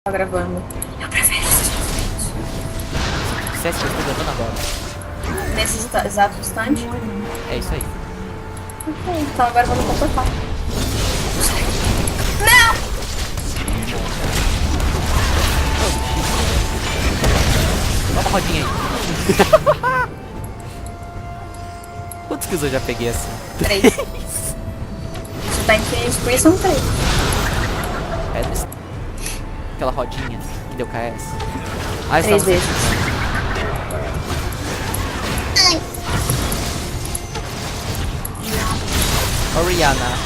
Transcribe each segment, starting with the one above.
Tá gravando. Eu prefiro esses momentos. 7 que eu estou gravando agora. Nesse exato instante? É isso aí. Ok, então agora vamos completar. Não! Dá uma rodinha aí. Quantos kills eu já peguei assim? 3. Isso tá em Infinity Spree, são 3. Aquela rodinha que deu KS. Ah, 3 vezes. Oriana.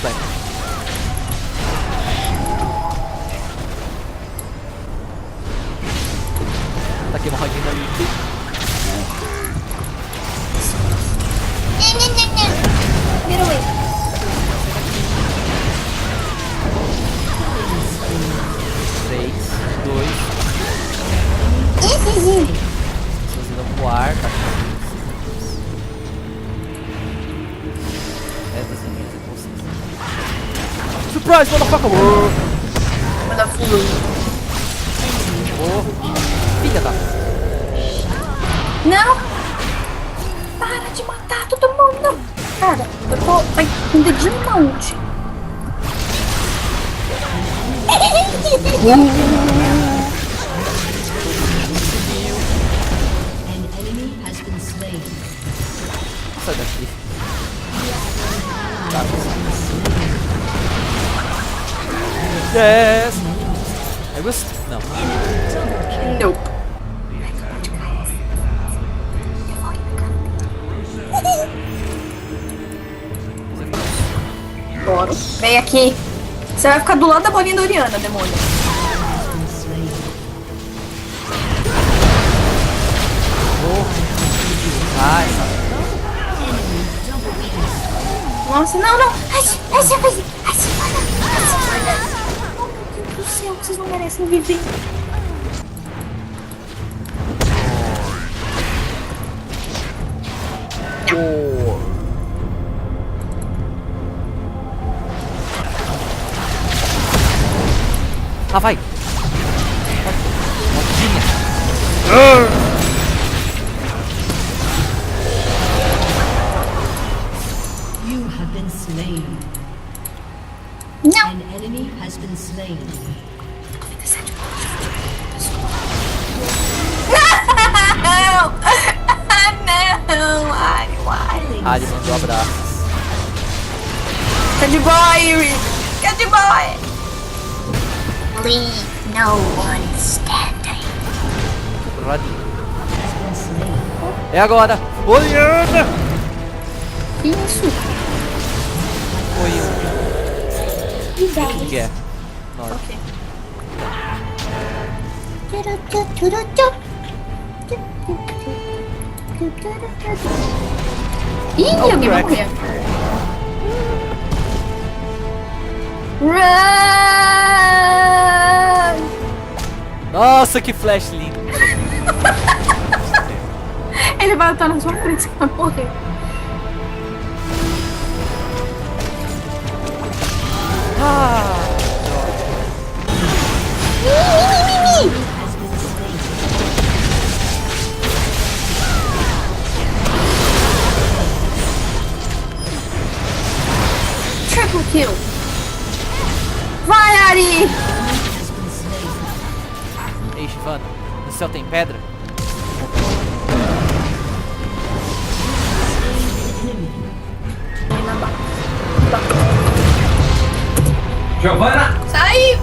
Vai. Tá aqui uma rodinha ali. Get away. 3, 2. Vocês irão voar, tá? Essas linhas é vocês. Surprise, motherfucker! Manda fuga. Filha da. Não! Para de matar todo mundo! Cara, eu tô com o dedinho na ult. Sai daqui. Yes! I was... Não. Nope. Bora. Vem aqui. Você vai ficar do lado da bolinha da Oriana, demônio. Ai, Nossa, não, não. Ai, se manda. Oh, meu Deus do céu, vocês não merecem viver. ah, vai! Rodinha! You have been slain. Não. An enemy has been slain. Não! Não! Ai, ai. Ah, ele mandou abraços. Cat boy, Rick. Cat boy. Leave no one standing. Rodinha. É agora! Oriana! Que isso? Oi, o que é? Nós. Ok. Ih, alguém vai morrer. Run! Nossa, que flash lindo! Ele vai lutar na sua frente, você vai morrer. Ah! Triple kill. Vai, Ari! Ei, Shivana, no céu tem pedra? Giovanna! Sai!